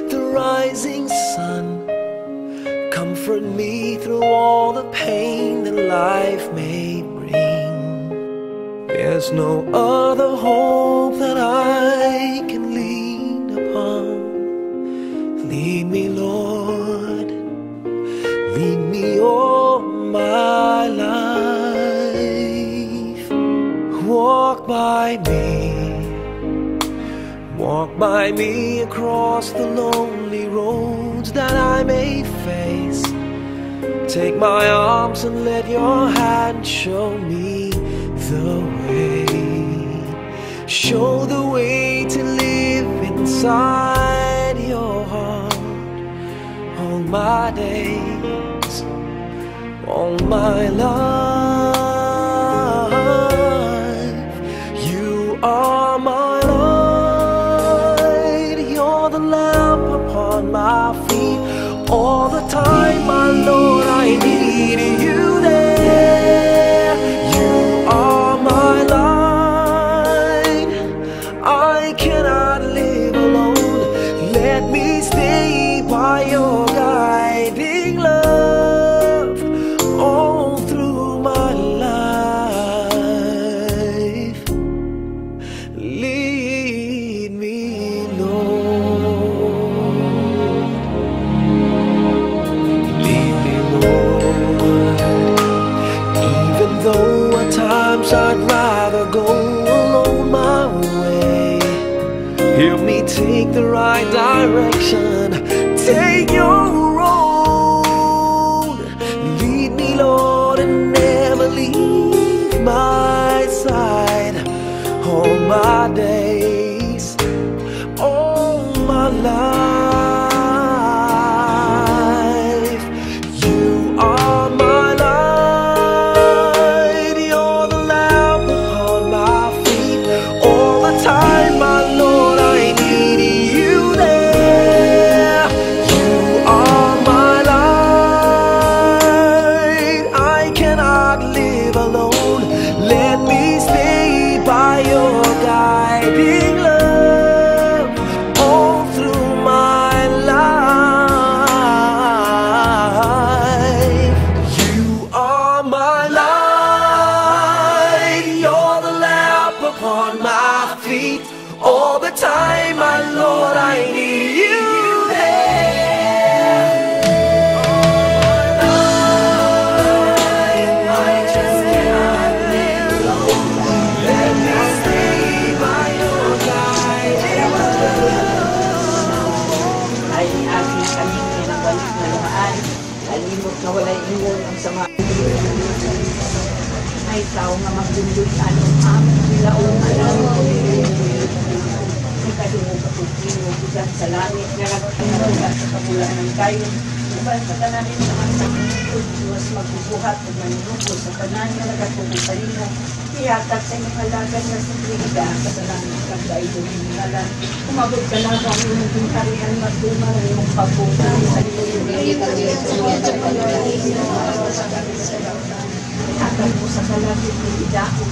the rising sun. Comfort me through all the pain that life may bring. There's no other hope that I can lean upon. Lead me, Lord, lead me all my life. Walk by me across the lonely roads that I may face. Take my arms and let your hand show me the way. Show the way to live inside your heart all my days, all my life. You are my light, you're the lamp upon my feet. All the time, my Lord, I need you there. You are my light, I cannot live alone. Let me stay by your guiding love all through my life. Lead me, Lord. Lead me, Lord. Even though at times I'd rather go alone my way, help me take the right direction. Take your road. Lead me, Lord, and never leave my side. All my days, all my life. You are my light, you're the lamp upon my feet. All the time, my Lord, I need you there. You are my light, I cannot live alone. Let me stay by your guiding love all through my life. You are my light, you're the lamp upon my feet. All the time, my Lord, I need you there. I just cannot live alone. Let me stay by your guiding love. Ay aking kaming pinabalik na lumaan, alimot na walay ingon ang sama. Ay tao nga magdundutan ang aming nilaong alam ko. Ay kadungog ako kinugudan sa langit nga nagpinagagat sa kabulaan ng kayo. Iba sa tananin sa mga sakit, Diyos magbubuhat at manunupo sa tanan nga nagatubong sa ino. Ihatag sa inyong halagan nga sa Trida, kasalanan kang daidong hinalan. Umabot ka lang ang inyong karihan magdumang iyong pagbunan sa inyong ihatag mo sa kalagit ni Idaho.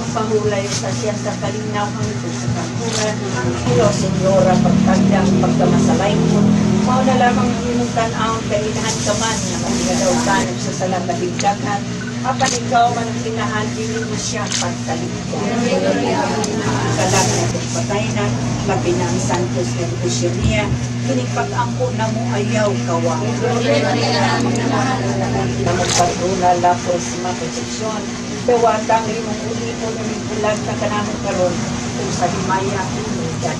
Pahulay sa siya sa kalinaw hanggang sa kakuran. Hello, Senyora, pagtagdang pagkamasalay mo. Mao na lamang inyong tanaw kainahan ka man nga magigadaw tanong sa salabahigdagan. Apan ikaw man ang kinahadili mo siya pagtaligdan. Kalag na patay na, mabinang Santos na Dibusyon niya, kinipag-angko na mo ayaw kawang. Namagpatuna la prosima konsepsyon, bewatang limong ulipo na bulag na kanamong karon kung sa himaya ulidan.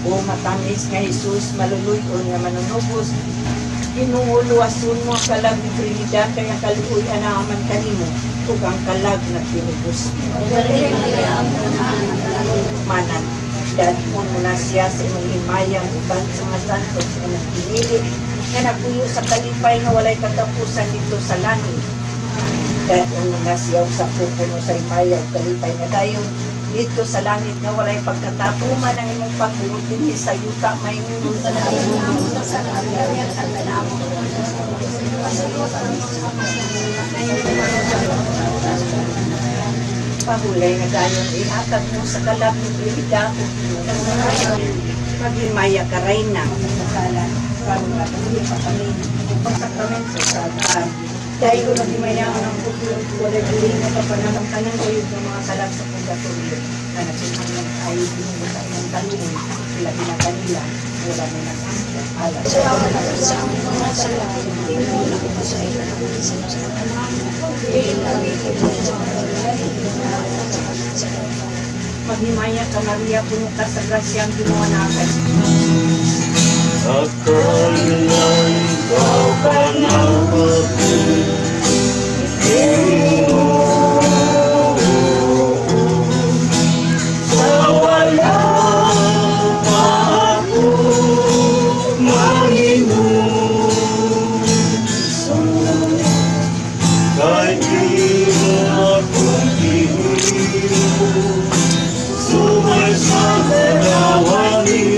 O matamis nga Jesus, maluluyon nga manunubos, inuuluasun mo ang kalag ni Trinidad, kaya kaluoy anaaman kanimo, ug ang kalag na tinubos mo. Manan, dahil mo na siya sa imong himayang uban sa mga santos na nagpinili, nga nagpuyo sa kalipay nga walay katapusan dito sa langit. Dahil mo na siya sa pupuno sa himayang kalipay na dayon, dito sa langit nga walay pagkatapuman ang imong pagbuot din sa yuta may ngunong sa nariyan at tanamo. pahulay na gayon ihatag mo sa kalab ng ibida ko paglimaya ka rin na masala para matagli pa kami upang sakramento sa dahil ko naglimaya ang pagkulong ko dahil na papanamang kanang kayo ng mga kalab sa pagkatuloy na nagsimang ng tayo binubusa ng talungan sila pinakanila wala na nasasya alam sa aming mga salamat tingin ako pa sa ito maghimaya ka Maria puno ka sa grasyang ginuwanakan At kailan ikaw ka na sa wala pa ako mahinog kahit di mo akong iiwan sumasagalawangin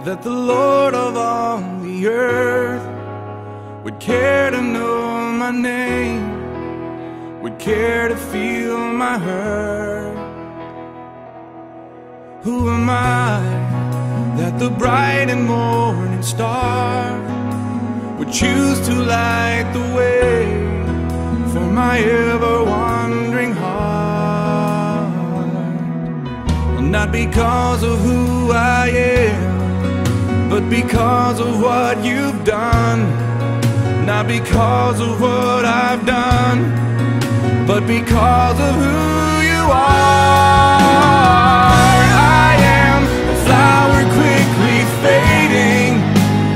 that the Lord of all the earth would care to know my name, would care to feel my hurt. Who am I that the bright and morning star would choose to light the way for my ever-wandering heart? Well, not because of who I am, but because of what you've done. Not because of what I've done, but because of who you are. I am a flower quickly fading,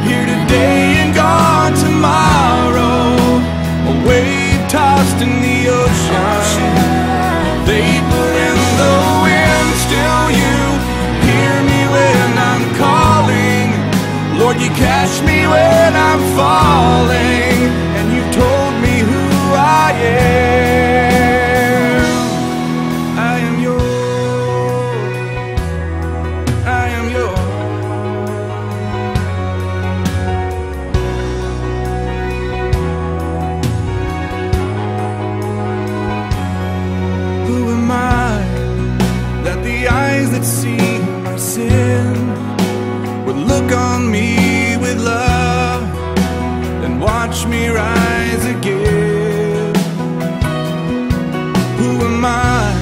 here today and gone tomorrow, a wave tossed in the ocean, vapor in the wind. Still you hear me when I'm calling, Lord, you catch me when I'm falling, and you told me who I am. I am yours, I am yours. Who am I that the eyes that see my sin would look on me with love and watch me rise again? Who am I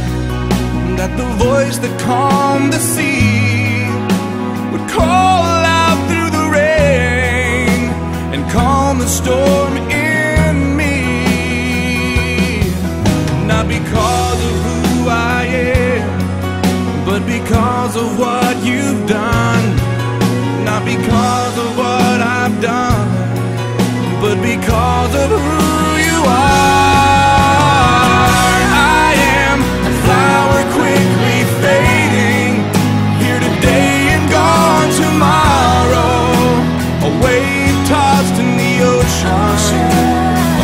that the voice that calmed the sea would call out through the rain and calm the storm in me? Not because of who I am, but because of what you've done. Not because of what I've done, but because of who you are. I am a flower quickly fading, here today and gone tomorrow, a wave tossed in the ocean,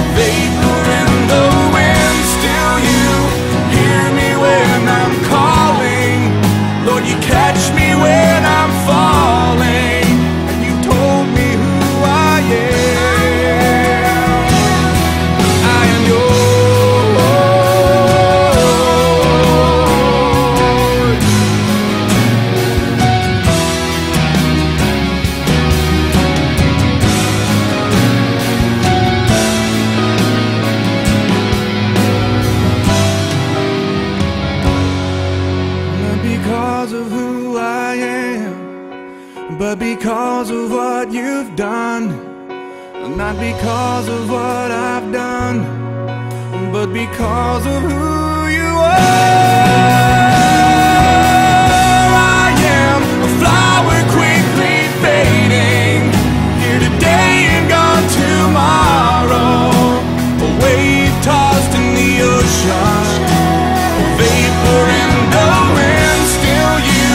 a vapor in the wind. Still you hear me when I'm calling, Lord, you catch me when I'm falling. But because of what you've done, not because of what I've done, but because of who you are. I am a flower quickly fading, here today and gone tomorrow, a wave tossed in the ocean, a vapor in the wind. Still you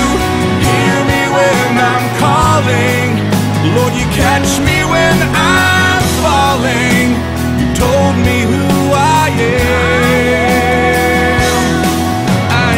hear me when I'm calling, Lord, you catch me when I'm falling. You told me who I am. I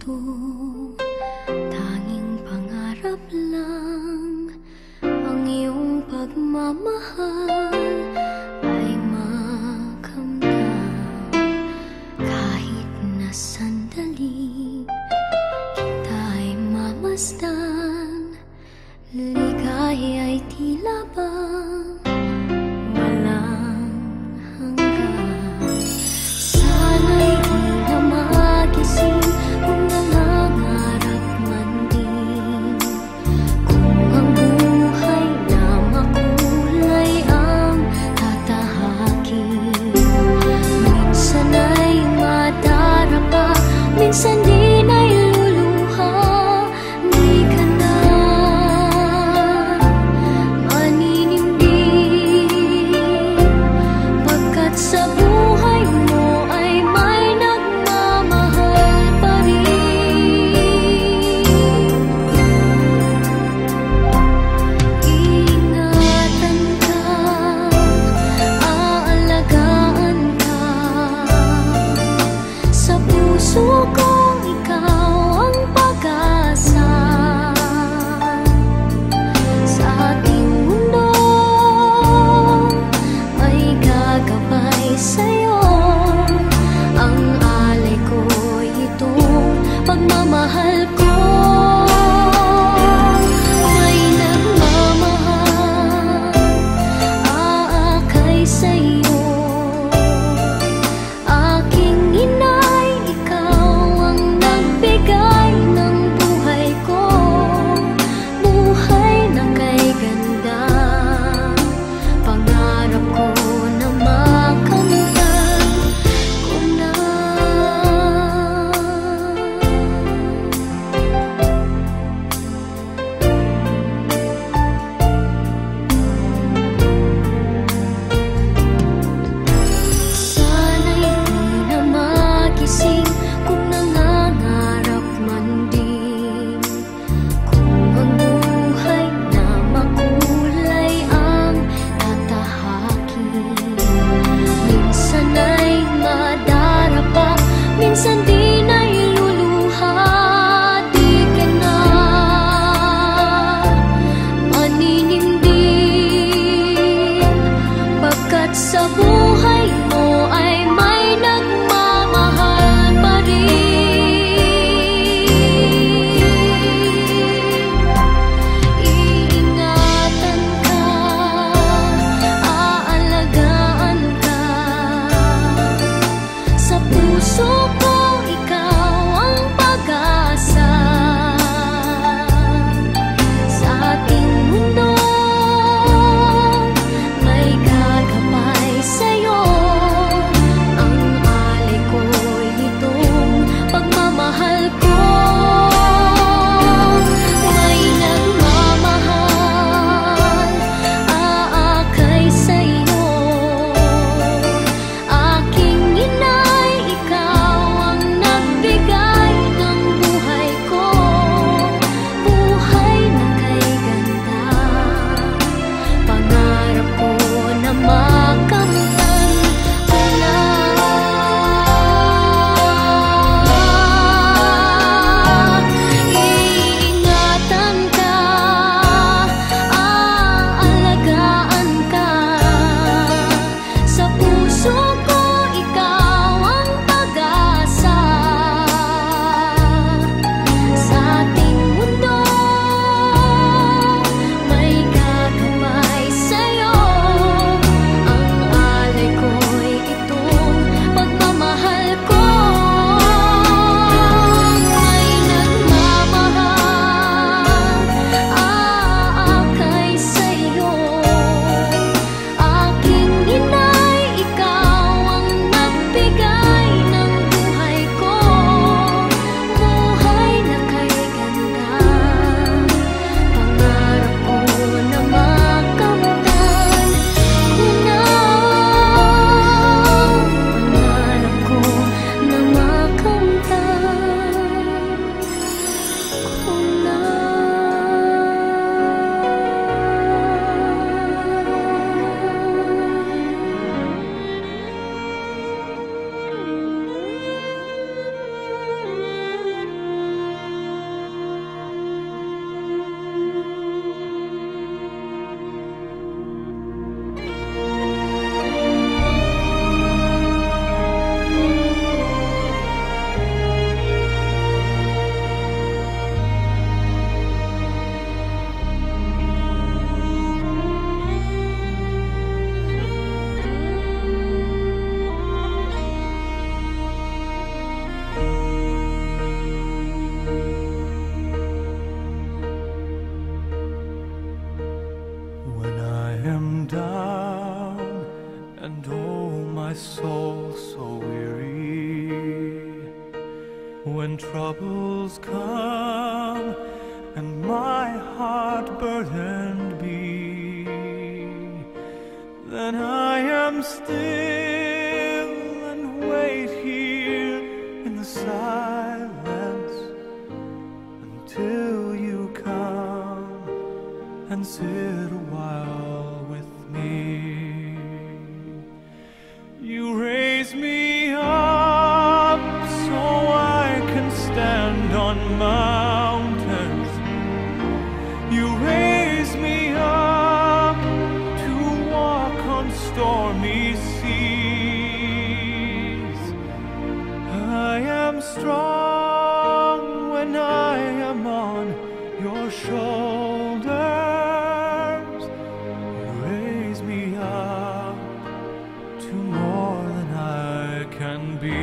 puso, tanging pangarap lang ang iyong pagmamahal ay makamdam. Kahit na sandali kita'y mamasdan, ligaya ay tila bang walang hanggan. Sana'y di na magising kung nangangarap man din, kung ang buhay na makulay ang tatahakin. Minsan ay madarapa, minsan din ay luluha. Di ka na maninindig, pagkat sa buhay mo ay may nagmamahal pa rin. Iingatan ka, aalagaan ka, sa puso ko ikaw ang pag-asa. Sa ating mundo ay gagabay sa'yo, ang alay ko'y itong pagmamahal ko. May nagmamahal, aakay sa'yo. Aking inay, ikaw When troubles come and my heart burdened be, then I am still and wait here in the silence until you come and sit a while with me. You raise me up so I can stand on mountains. You raise me up to walk on stormy seas. I am strong when I am on your shoulders. You raise me up to more than I can be.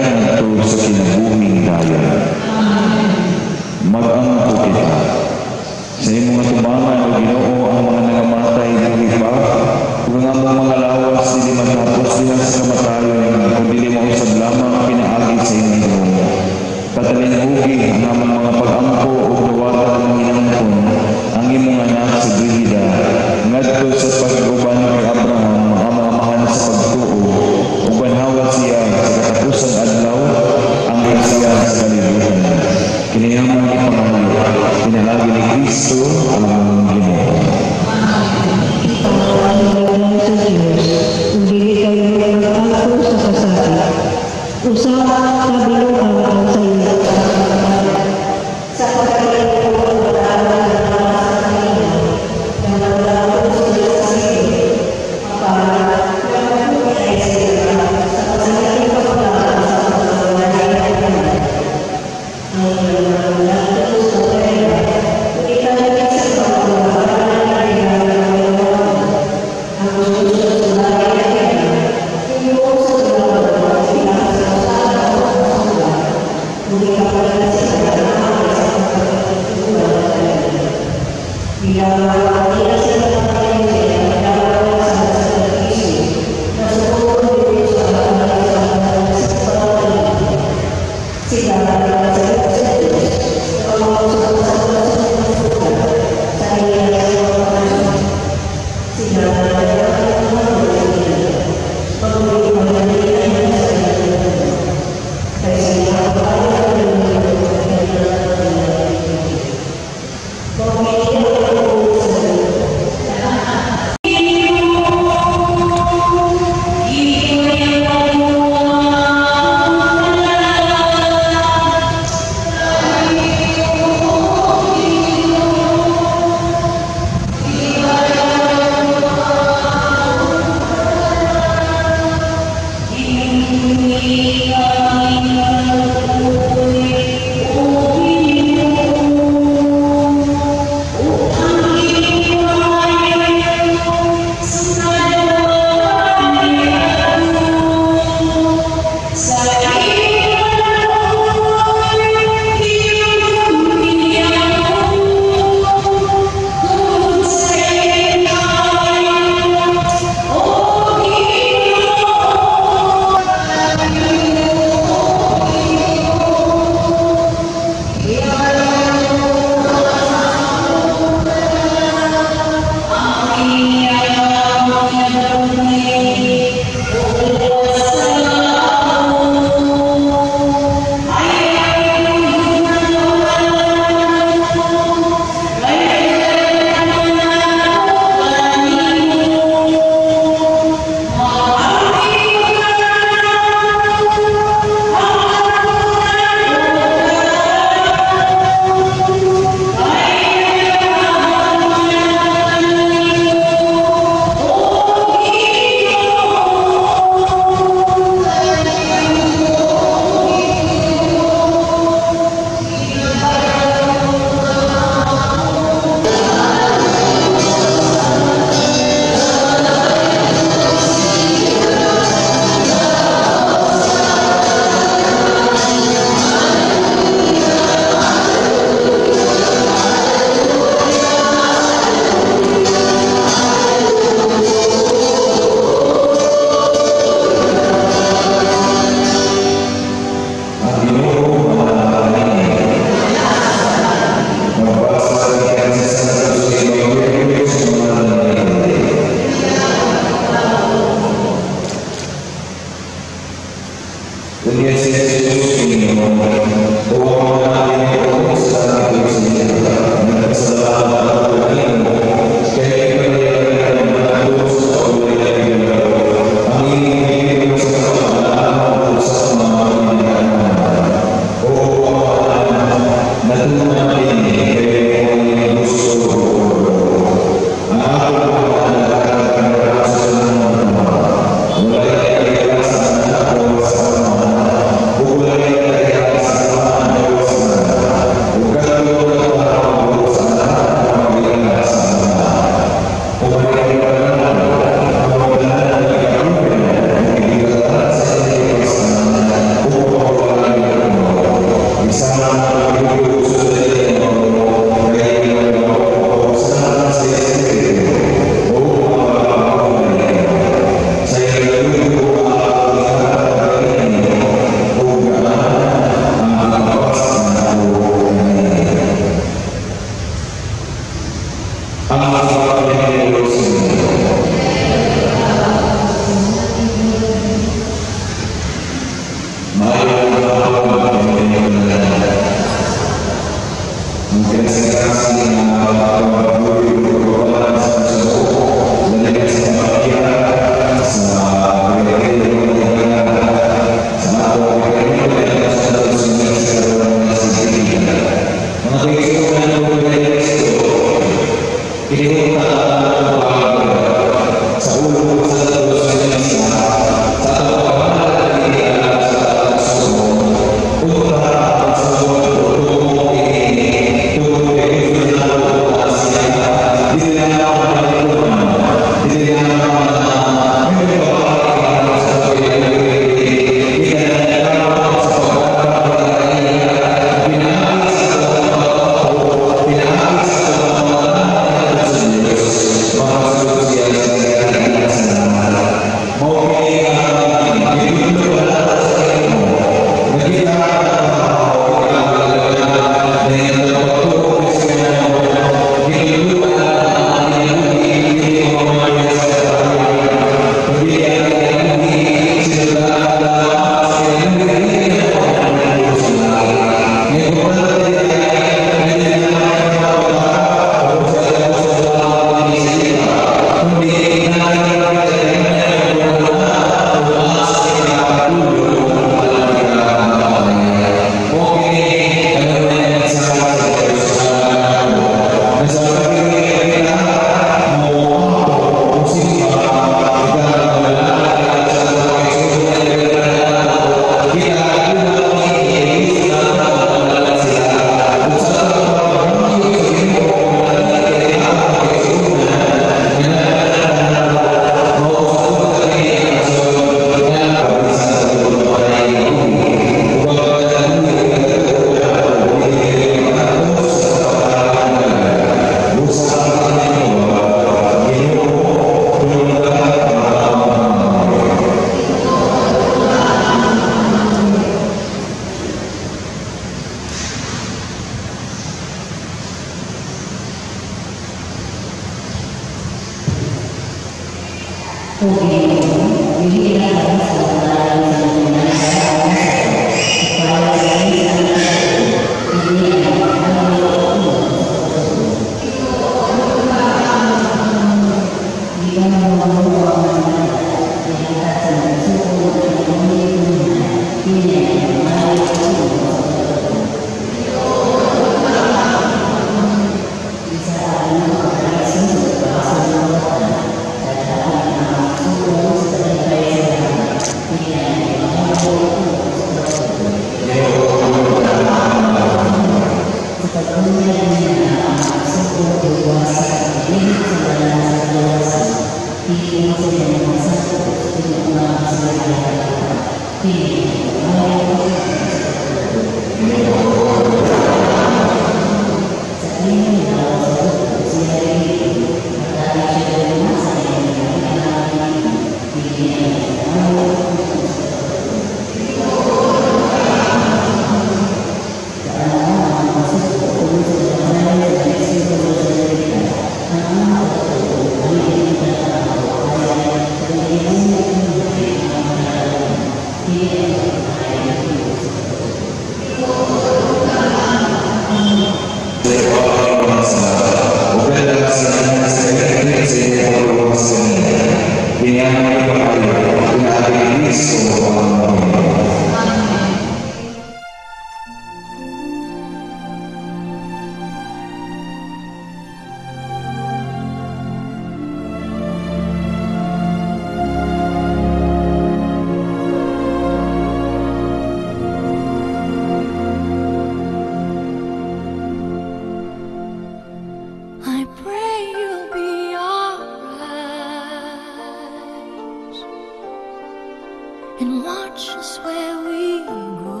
And watch us where we go,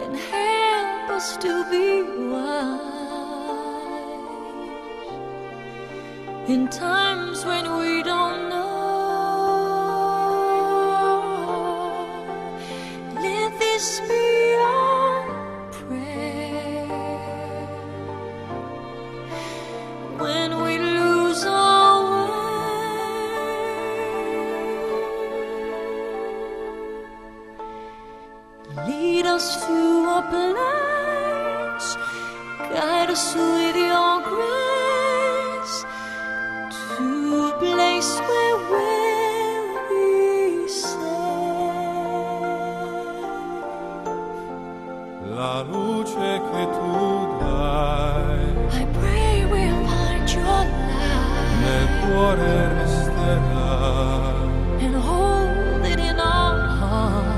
and help us to be wise in times when we don't know. Let this be our prayer when we lose our way. Lead us to a place, guide us with your grace, to a place where we'll be safe. La luce che tu dai I pray we'll find your light nel cuore resterà, and hold it in our heart.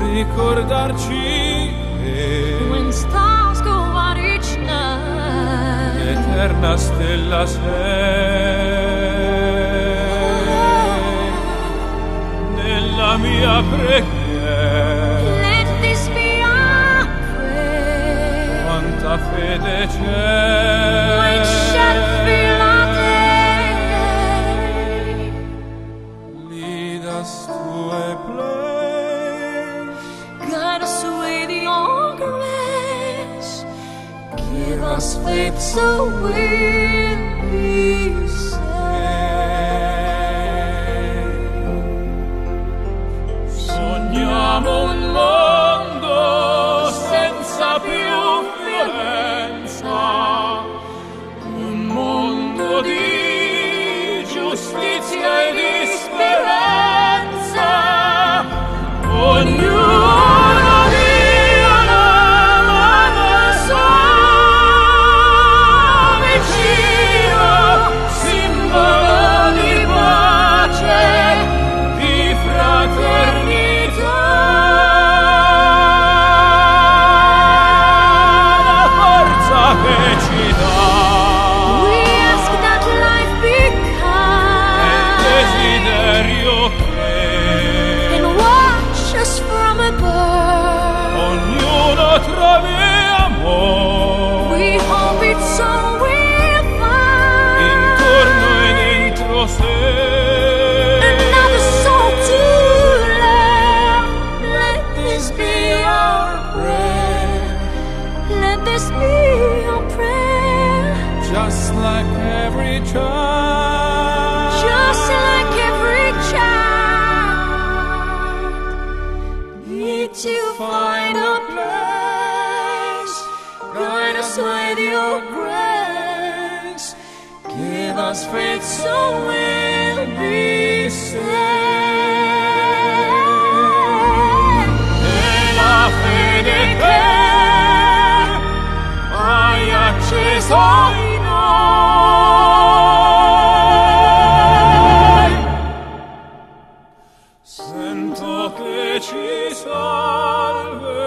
Ricordarci che When stars go out each night, l'eterna stella sei nella mia preghiera. let this be our prayer. Quanta fede We c'è, shall feel our day. lead us to a place, Guide us with your grace. Give us faith so we'll be safe. sogniamo un mondo senza più violenza, un mondo di giustizia e di speranza. Ognuno di una mano al suo vicino, simbolo di pace, di fraternità. La forza che ci dà We ask that life be è il kind desiderio che and watch us from above. ognuno trovi amore We hope it's so we'll find intorno e dentro sé. another soul to love. Let this be our prayer. Let this be our prayer. Just like every child, Just like every child, need to find a place. Guide us with your grace. Give us faith so we'll be safe. e la fede che hai acceso in noi, sento che ci salverà.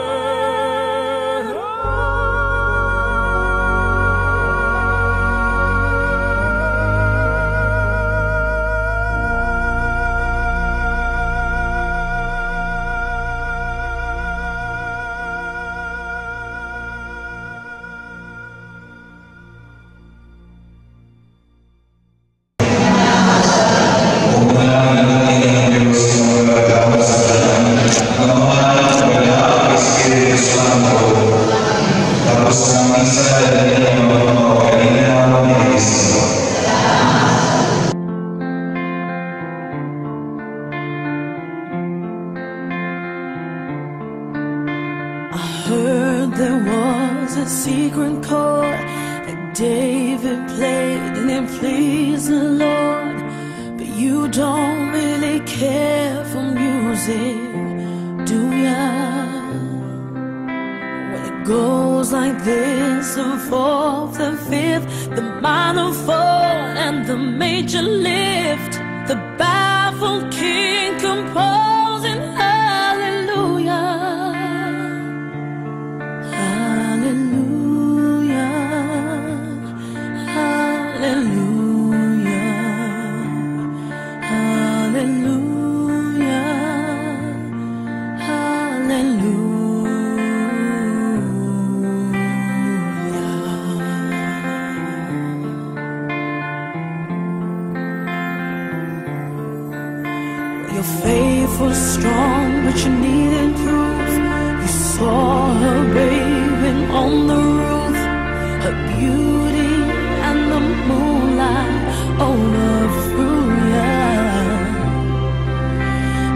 there was a secret chord that David played and it pleased the Lord. But you don't really care for music, do ya? Well, it goes like this: the fourth, the fifth, the minor fall, and the major lift. The baffled king composing hallelujah, hallelujah, hallelujah, hallelujah, hallelujah. Your faith was strong, but you needed proof. You saw her bathing on the roof, her beauty and the moonlight overthrew ya.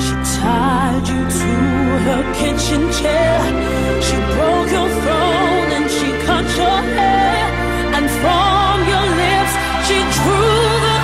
She tied you to her kitchen chair, she broke your throne and she cut your hair, and from your lips she drew the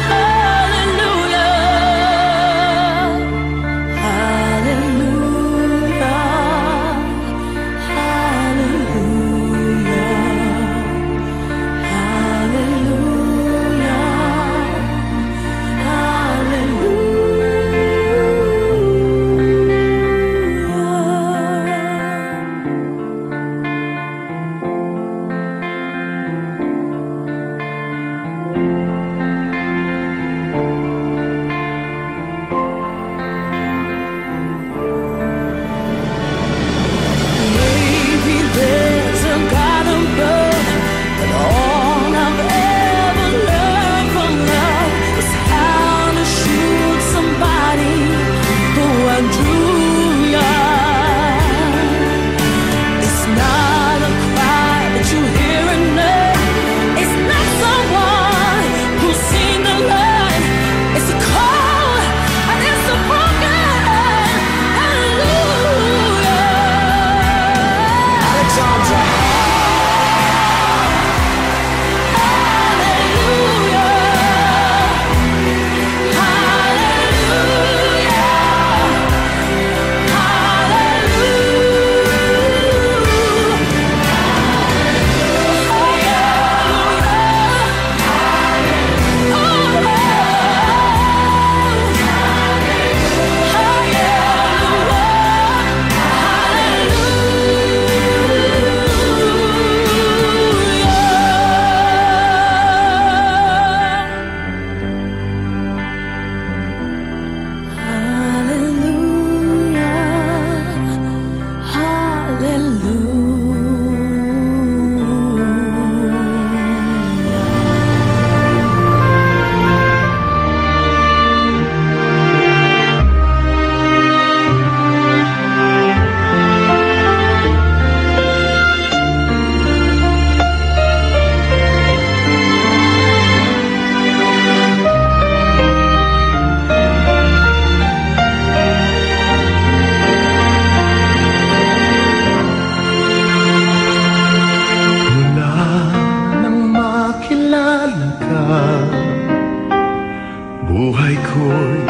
buhay ko'y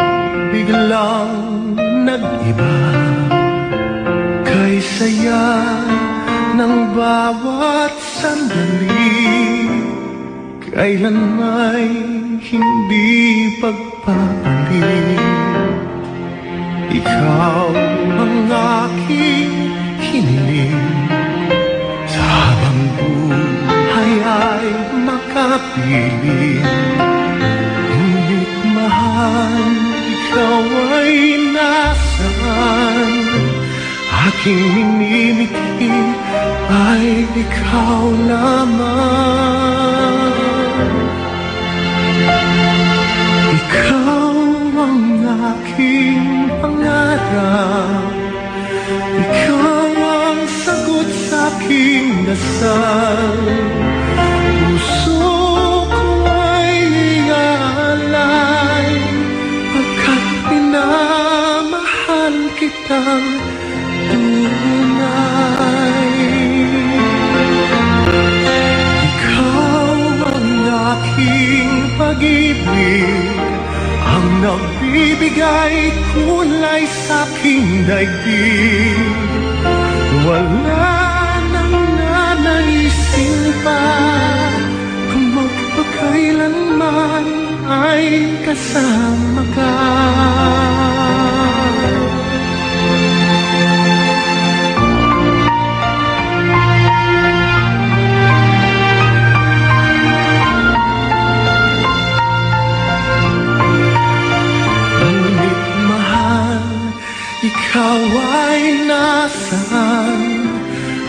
biglang nag-iba, kay saya ng bawat sandali, kailan may hindi pagpapalit. Ikaw ang aking hiniling, sa habang buhay ay makapiling. Ngunit mahal, ikaw ay nasaan? Aking minimithi ay ikaw lamang. Ikaw ang aking pangarap, ikaw ang sagot sa aking dasal. Puso ko ay iaalay, pagkat minamahal kitang tunay. ibigay kulay sa aking daigdig. Wala nang nanaisin pa kung magpakailanman ay kasama ka. Ikaw ay nasaan?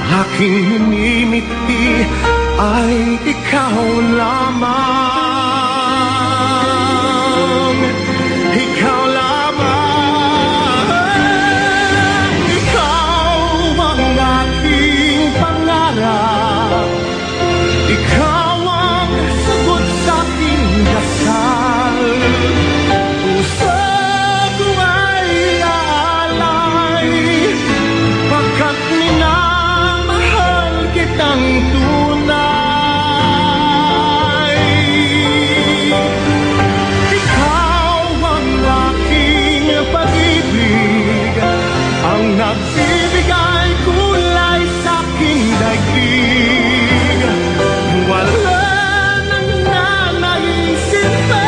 Aking minimiti ay ikaw lamang. Ikaw lamang. Ikaw ang aking pangarap. Ikaw ang sagot sa aking dasal. Puso ko ay pagkat minamahal kitang tunay. Ikaw ang aking pag-ibig, ang nagbibigay kulay sa aking daigdig. Wala nang nanaisin pa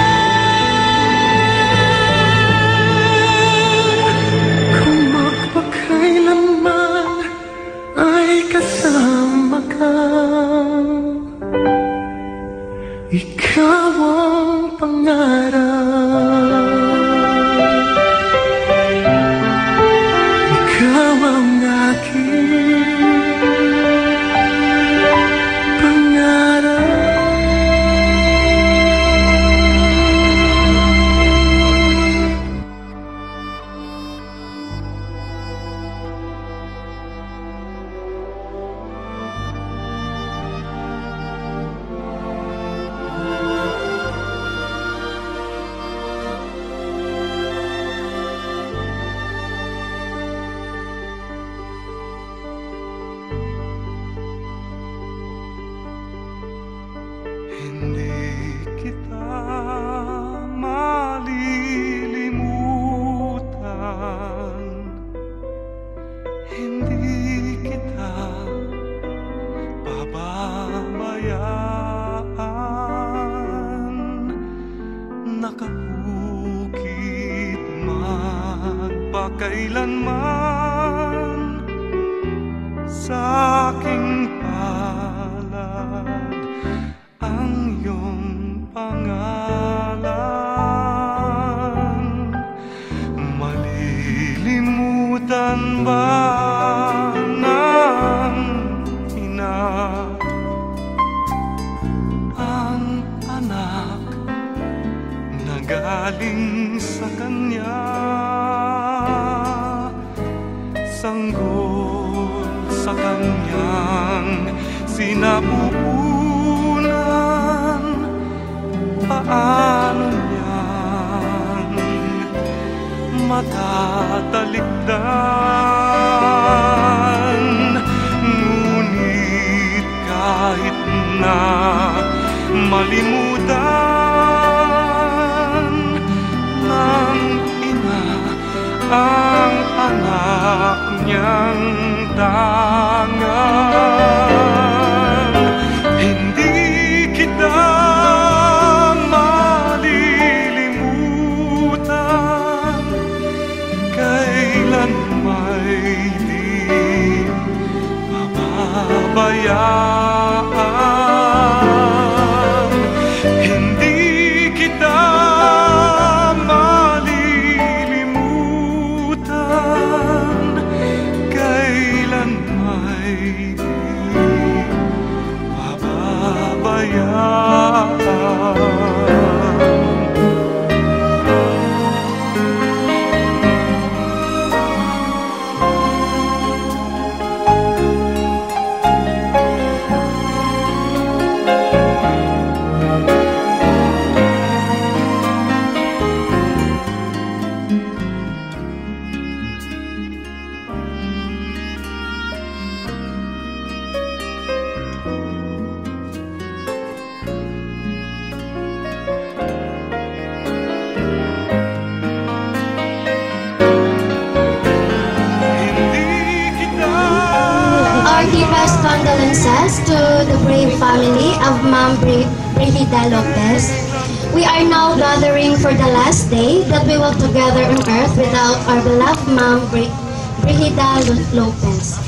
kung magpakailanman ay kasama ka. Ikaw ang pangarap. Ikaw ang aking pangarap. Hindi kita malilimutan, hindi kita pababayaan. Nakahukit magpakailanman sa aking palad ang iyong pangalan. Malilimutan ba ng ina ang anak na galing sa kanya? Sanggol sa kanyang sinapupunan, paano niyang matatalikdan? Ngunit kahit na malimutan ng ina ang anak niyang tangan, hindi kita malilimutan. Kailan may di pababayaan, hindi kita malilimutan. Kailan may di pababayaan. Greetings to the brave family of Ma'am Brigida Lopez. We are now gathering for the last day that we will together on earth without our beloved Ma'am Brigida Lopez.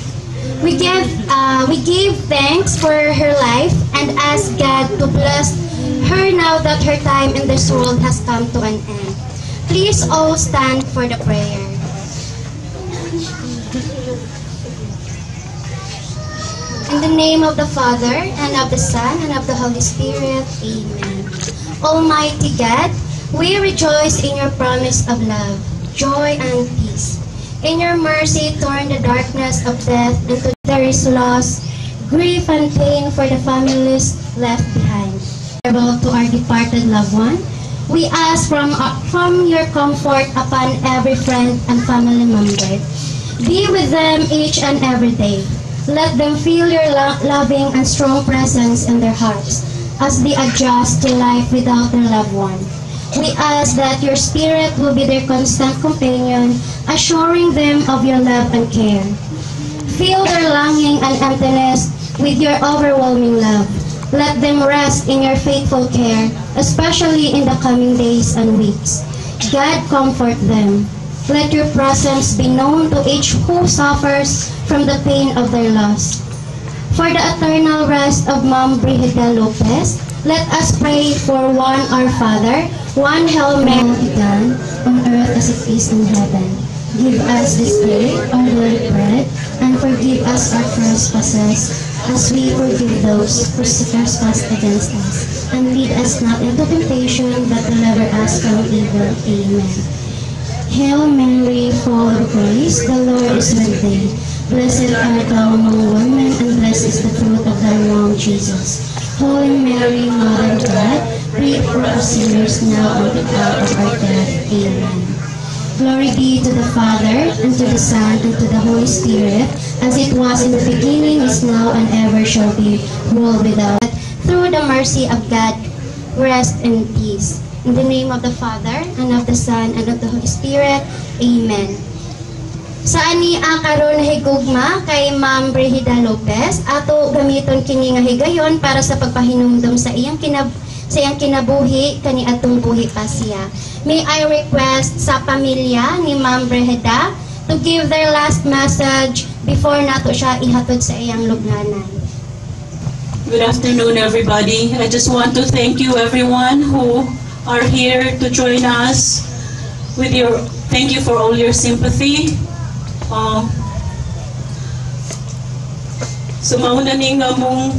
We give thanks for her life and ask God to bless her now that her time in this world has come to an end. Please all stand for the prayer. In the name of the Father, and of the Son, and of the Holy Spirit, Amen. Almighty God, we rejoice in your promise of love, joy, and peace. In your mercy, turn the darkness of death into there is loss, grief, and pain for the families left behind. To our departed loved one, we ask from your comfort upon every friend and family member. Be with them each and every day. Let them feel your loving and strong presence in their hearts as they adjust to life without their loved one. We ask that your Spirit will be their constant companion, assuring them of your love and care. Fill their longing and emptiness with your overwhelming love. Let them rest in your faithful care, especially in the coming days and weeks. God, comfort them. Let your presence be known to each who suffers from the pain of their loss. For the eternal rest of Ma'am Brigida Lopez, let us pray for one Our Father, one Hail Mary be done on earth as it is in heaven. Give us this day our daily bread, and forgive us our trespasses, as we forgive those who trespass against us. And lead us not into temptation, but deliver us from evil. Amen. Hail Mary, full of grace, the Lord is with thee. Blessed art thou among women, and blessed is the fruit of thy womb, Jesus. Holy Mary, Mother of God, pray for us sinners now and at the hour of our death. Amen. Glory be to the Father, and to the Son, and to the Holy Spirit, as it was in the beginning, is now, and ever shall be, world without. Through the mercy of God, rest in peace. In the name of the Father, and of the Son, and of the Holy Spirit. Amen. Sa ani karon higugma kay Ma'am Brigida Lopez, ato gamiton kini nga higayon para sa pagpahinumdom sa iyang kinabuhi kani atong buhi pa siya. May I request sa pamilya ni Ma'am Brigida to give their last message before nato siya ihatod sa iyang lubnganan. Good afternoon, everybody. I just want to thank you, everyone who are here to join us with your. Thank you for all your sympathy. Sumauna ni nga mong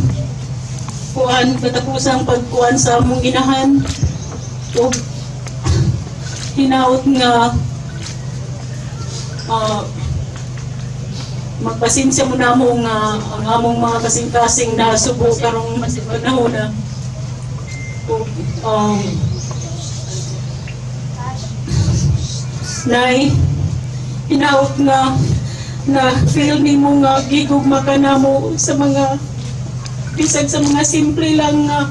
kuan katapusang pagkuan sa among inahan o hinaot nga magpasensya mo na mo nga ang among mga kasing-kasing na subo karong panahon na nay hinaot nga na feel ni mo nga gigugma ka na mo sa mga bisag sa mga simple lang nga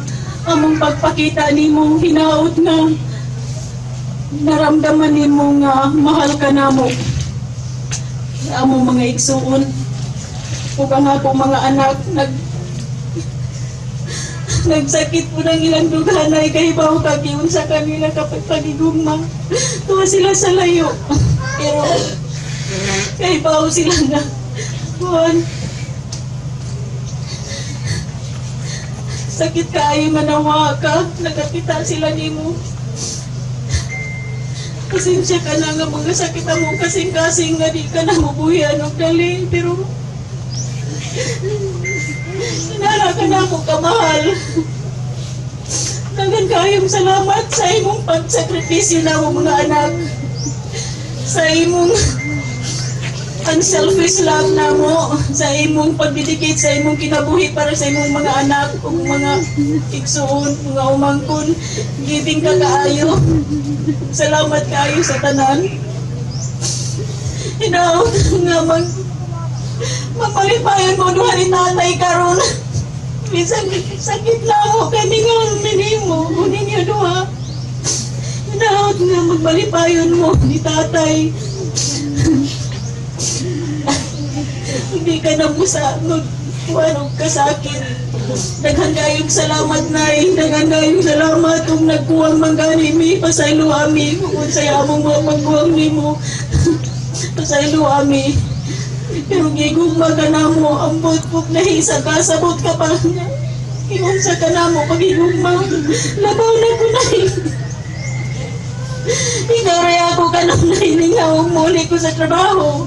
among pagpakita ni mo hinaot nga naramdaman ni mo nga mahal ka na mo among mga igsuon ug ang akong mga anak nagsakit po ng ilang dughanay kay bawo kagiun sa kanila kapag pagigugma tuwa sila sa layo pero kay bawo sila na kuhan sakit kaayo manawa ka nagkapita sila nimo pasensya ka na nga mga sakit mo kasing-kasing nga di ka na mabuhian og dali pero sinara ka na mo kamahal dagan kayong salamat sa imong pagsakripisyo na mo mga anak sa imong unselfish love na mo sa imong pagdidikit sa imong kinabuhi para sa imong mga anak ug mga igsuon mga umangkon giving ka kaayo salamat kaayo sa tanan hinaot nga mapalipayan mo duha ni tatay karon bisan sakit lang mo kani nga minimo kunin niyo duha hinaot nga magbalipayon mo ni tatay hindi ka na Warog kasakit. Daghan kayong salamat, Nay. Daghan kayong salamat kung nagkuwang manggani mi. Pasaylo ami. Kung saya among mga pagkuwang ni mo. Pasaylo ami. Pero gigugma ka na mo. Ambot ko nahisa ka. Sabot ka pa. Kinunsa ka na mo. Pag-igugma. Labaw na ko, Nay. Ikaw rin ako ka nang nahiningawang muli ko sa trabaho.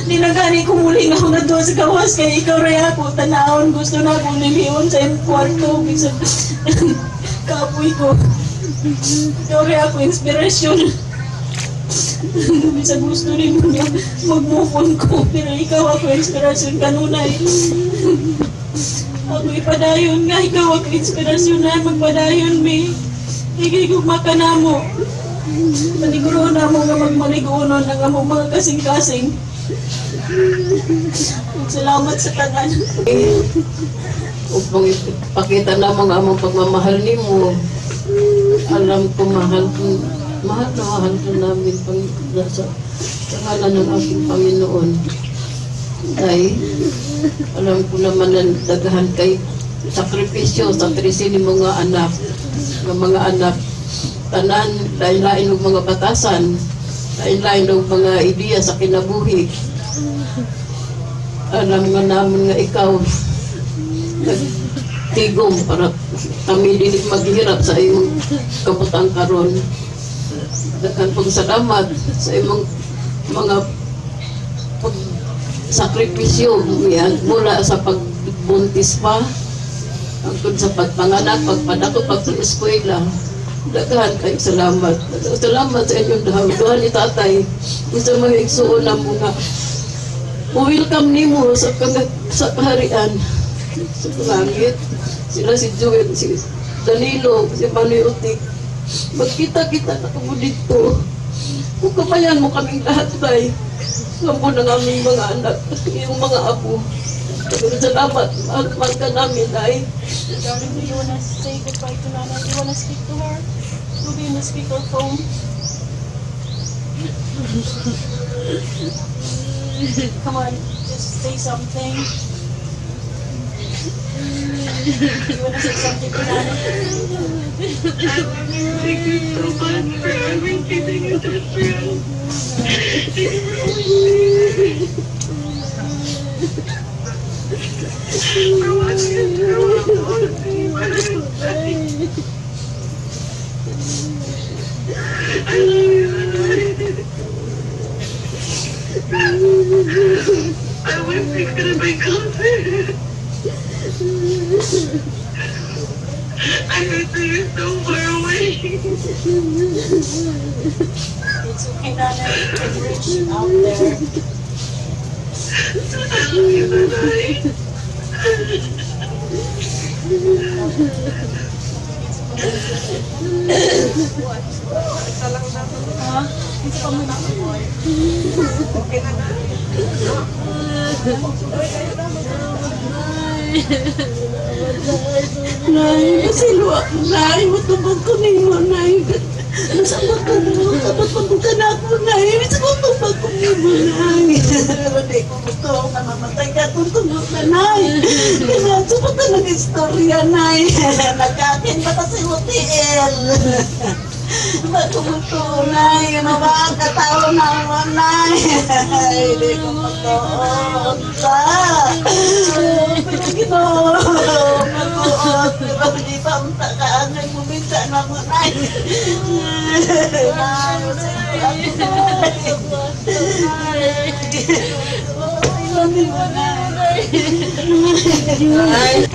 Di na gani ko muli nga ako na doon sa gawas kaya ikaw rin ako tanahon. Gusto na akong niliwan sa iyong kwarto. Bisag kapoy ko. Ikaw rin ako inspirasyon. Bisag gusto rin mo niya mag-move on ko. Pero ikaw ako inspirasyon kanunay. Ako ipadayon nga. Ikaw ako inspirasyon na magpadayon mi. Igigugma ka na mo. Manigulo na mo nga magmaniguno na nga mo mga kasing-kasing. Salamat sa tanan. Upang ipakita na mga among pagmamahal ni mo. Alam ko mahal ko namin pang sa ngalan ng aking Panginoon. Ay, alam ko naman na daghan kay sakripisyo sa ni mga anak. Ng mga anak, tanan, lain-lain ng mga batasan, lain-lain ng mga ideya sa kinabuhi. Alam nga namin nga ikaw, nagtigom para kami din maghihirap sa iyong kabutang karon. Daghan pong salamat sa iyong mga sakripisyo mula sa pagbuntis pa, hangtod sa pagpanganak, pagpadako, pag-eskwela. Daghan kayong salamat. Salamat sa inyong dahaw. Tuhan ni Tatay, gusto mo igsuon na mga welcome ni mo sa kaharian, sa langit. Sila si Joel, si Danilo, si Manoy Utik. Magkita-kita na kamo dito. Kung kabayan mo kaming lahat, Tay. Lampo ng aming mga anak, iyong mga apo. Salamat, mahal ka namin, Tay. Darling, do you wanna say goodbye to Nana? Do you wanna speak to her? We'll be in the speakerphone. Come on, just say something. You wanna say something to Nana? Thank you so much for everything you did for us. For watching us through our I love you, I wish we could have been closer. I heard that you're so far away. It's okay, Nana. You can reach out there. I love you, Nanay. Nay, silwa. Nay, matubog ko nimo, Nay. Nasabot ko mo. Kapag ka na ako, Nay. Nasabot ko nimo, Nay. Hindi ko gusto na mamatay ka. Tuntulog na, Nay. Kaya sabot ka ng istorya, Nay. Nagkakin pa kasi UTL. Matuto, Nay. Mabang katao naman, Nay. Hindi ko matuot sa. Pero ginoon. Matuot. Pero hindi pa makaangan mo minsan na mo, Nay. Nay, masaya ako, Nay. Ilanin mo, Nay. Nay!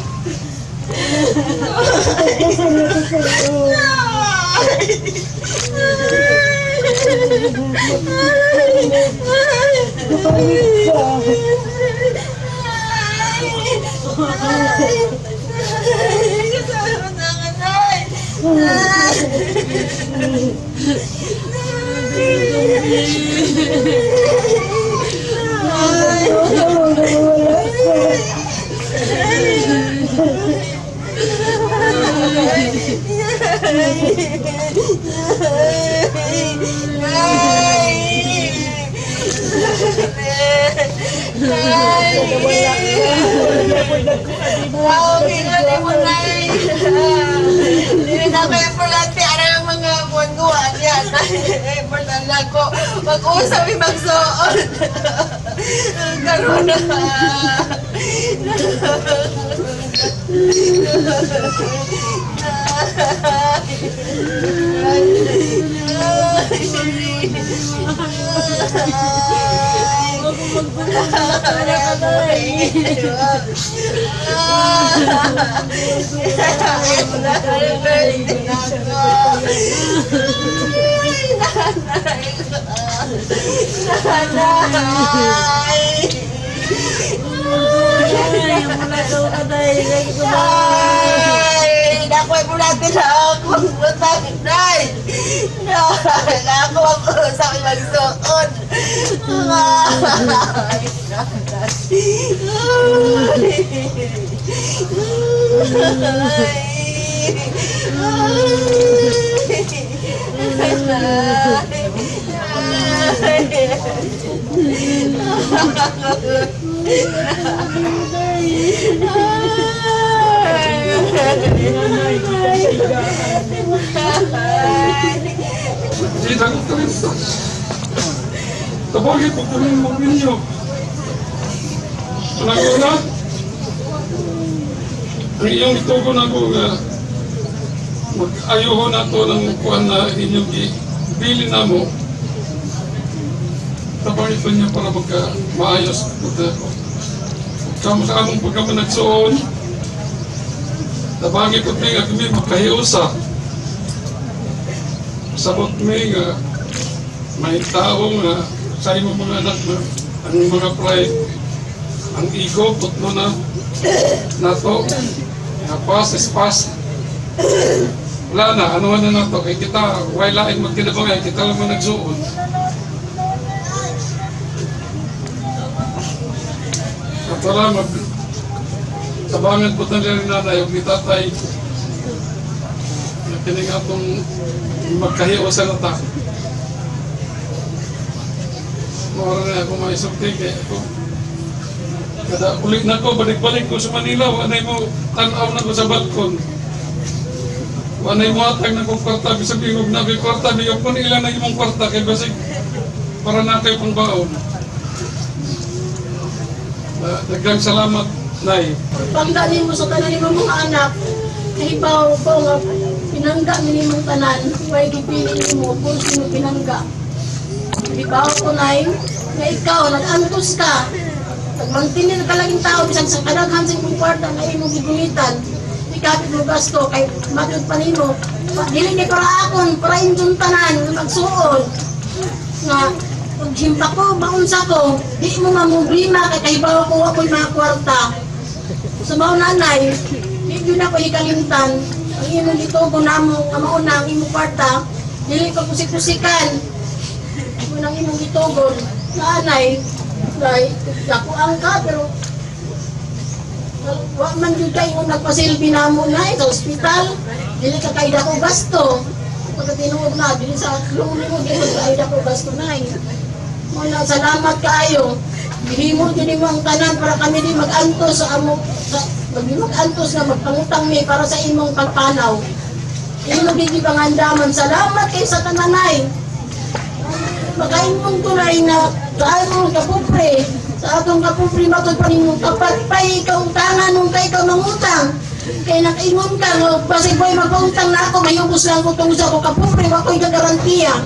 Gingali mo na hindi na kayo importante. Ano yung mga buwan-buwan yan? Importante ako. Mag-usap yung magsuot. Karoon na. Nakuha mo natin ako. Bakit na? Ako ang sa aking magsuot. Tidak terlihat. Tabagin po kami ng ninyo. Naguna, ang iyong itugon ako nga mag-ayuho na ito ng kuhan na inyong ibili na mo. Tabagin po niya para magka-maayos po tayo. Kamo sa among pagkamanagsoon, tabagin po niya kami magkahiusa. Sabot may may tao nga sa imong mga anak na ang mga pride, ang ego, putlo na nato, na pass is pass. Wala na, ano na nato, kay kita, wala laing magkinabangay, kita lang mo nagsuon. At wala tabangan po na rin nanay, huwag ni tatay, na kining atong magkahiusan na ta. Mawala na ako maisulti kaya ako. Kada ulit na ko, balik-balik ko sa Manila, wanay mo tanaw na ko sa balkon. Wanay mo atang na kong kwarta, bisag bingog na ko'y kwarta, bigyan ko ilan na imong kwarta, kaya basig para na kayo pang baon. Dagang salamat, Nay. Pagdali mo sa tanan mo mga anak, kahibaw ko nga pinangga minimong tanan, huwag ipili mo kung sino pinangga. Kahibaw ko, Nay, na ikaw, nag-antos ka. Nagmangtinin ka laging tao, bisag sa kadaghan sa imong kwarta na imong gigulitan. Ikapit mo gasto, kay matod pa nimo. Dili ni para akon, para inyong tanan, magsuod. Nga, pag himpa ko, maunsa ko, di mo mamubrima, kay kahibaw ko ako'y mga kwarta. Sa mga nanay, di yun ako ikalimtan. Ang imong gitugo na mo, ang mauna, ang imong kwarta, dili ka pusik-pusikan. Ang imong gitugo, nanay, like, nakuang ka, pero wag man yun kayo nagpasilbi na mo na sa ospital, dili ka kaida ko gasto. Pagkatinuod na, dili sa luli mo, dili ka kaida ko gasto na. Muna, salamat kayo. Bihimo din mo ang tanan para kami di mag-antos sa amo, mag-antos na magpangutang mi para sa imong pagpanaw. Imo di pangandaman. Salamat kay sa tananay. Makain mong tunay na dahil mong kapupre, sa atong kapupre matod pa nimong kapat pa ikaw utangan nung kay ikaw mangutang. Kaya nakaingon ka, basig boy magpautang na ako, mayubos lang ko itong sa ako kapupre, ako'y gagarantiya.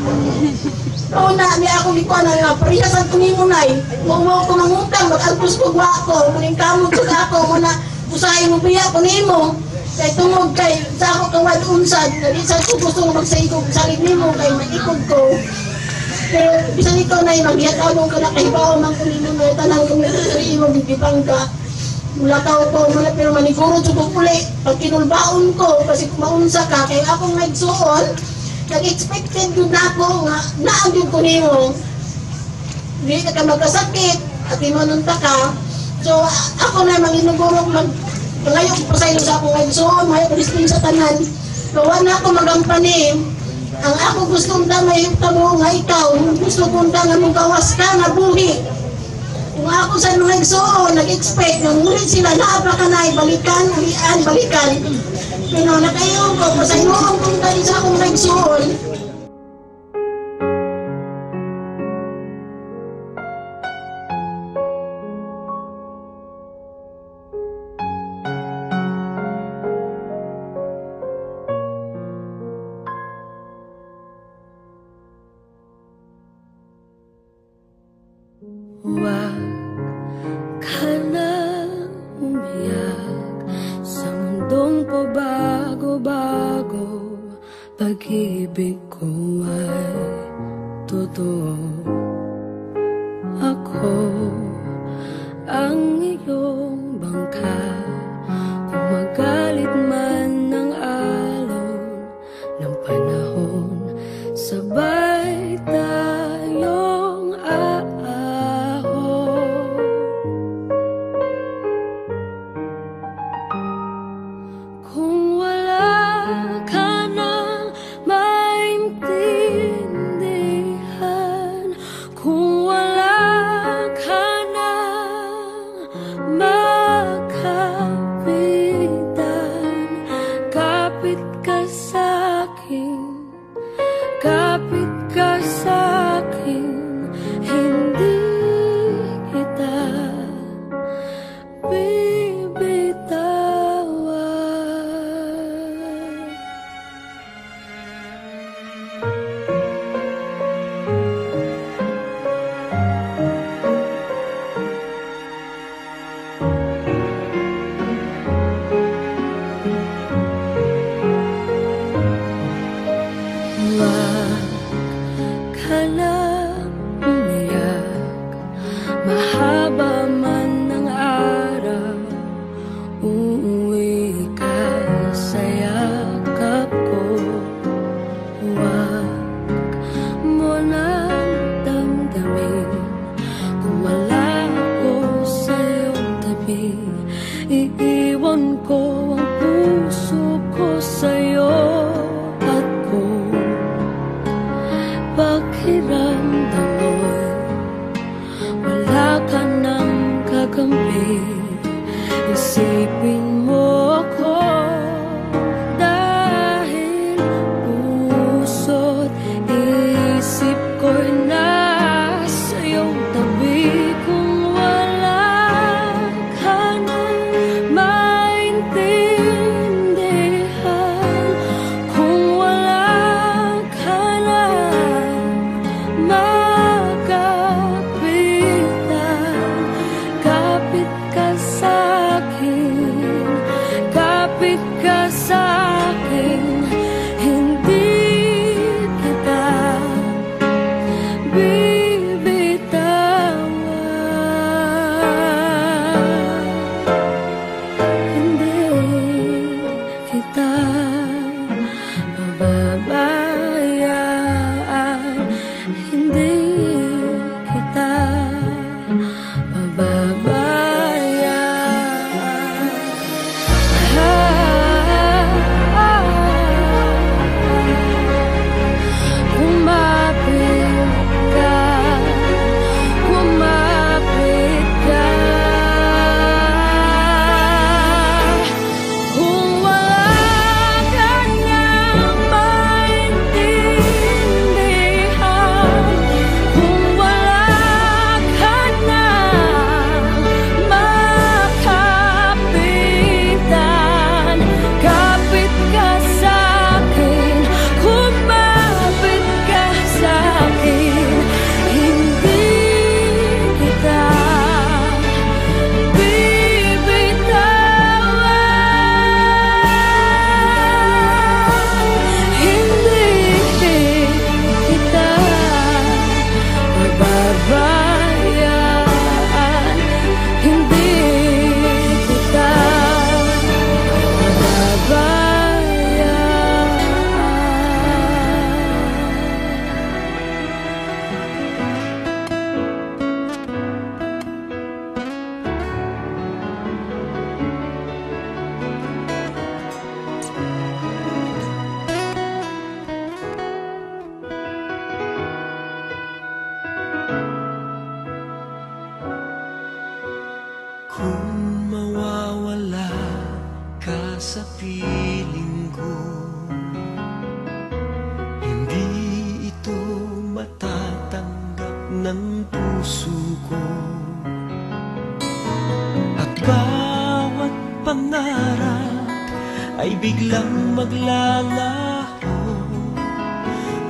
Oo na, di ako likuan na nga, pariyasan ko nimo nay, maumaw ko mangutang, mag-alpos ko gwa ako, muling kamot ko ako, muna usahin mo biya ko nimo. Kaya tungod kay, sa ako kawal unsad, nalisad ko gusto mo magsaikog salig nimo, kay maikog ko. Pero bisan ikaw na yung magyatawang ka na kahibaw mang kulino na tanang kumitari mo bibibangga. Mula tao ko, pero maniguro ko uli. Pag kinulbaon ko, kasi kumaunsa ka, kaya akong nagsuon, nag-expected yun na ako nga, naagin ko niyo. Hindi ka magkasakit, at imanunta ka. So, ako na manginuguro, ngayon ko sa iyo sa akong nagsuon, ngayon ko sa tanan. Gawa na ako magampanin. Ang ako gustong damay tamo nga ikaw, gusto kong nga mong gawas ka nga buhi. Kung ako sa mga igsoon, nag-expect na ngulit sila na pa ka na balikan, ulian, balikan. Pero nakayo ko, masayuan kong dali sa akong mga igsoon. Huwag ka na umiyak sa mundong pabago-bago. Pag-ibig ko ay totoo. Ako ang iyong bangka. Kung magalit man ng alon ng panahon, sabay tayong kung wala ka nang maintindihan, kung wala ka nang makapitan, kapit ka sa'kin, kapit ka sa'kin, hindi kita Huwag ka na umiyak, mahaba man ng araw, uuwi ka sa yakap ko. Huwag mo nang damdamin kung wala ako sa iyong tabi. Iiwan ko ang puso ko sa'yo at kung pakiramdam mo'y wala ka nang sa piling ko. Hindi ito matatanggap ng puso ko. At bawat pangarap ay biglang maglalaho,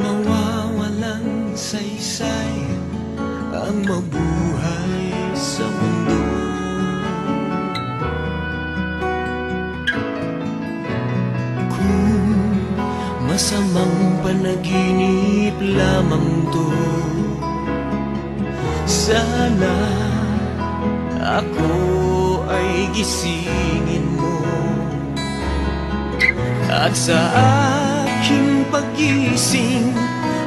mawawalang saysay ang mabuhay sa mundo. Kung masamang panaginip lamang to, sana ako ay gisingin mo. At sa aking paggising,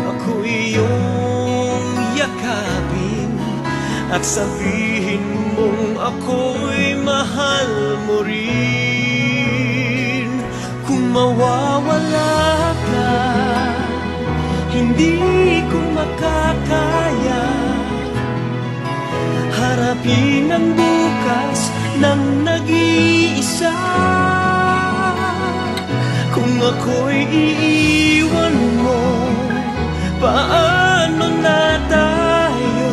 ako iyong yakapin at sabihin mong ako'y mahal mo rin. Kung mawawala ka, hindi ko makakaya harapin ang bukas ng nag-iisa. Kung ako'y iiwan mo, paano na tayo?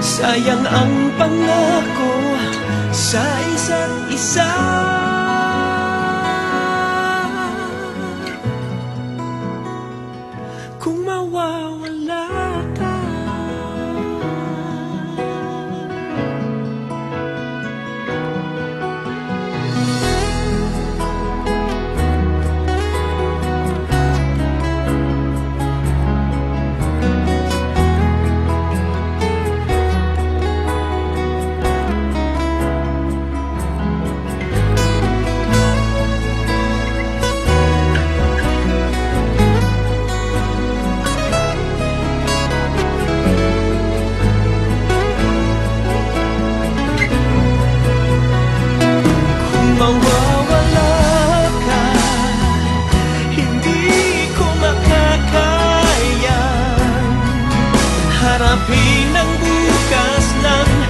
Sayang ang pangako sa isa't isa. Kung mawawala ka, mawawala ka, hindi ko makakaya harapin ang bukas ng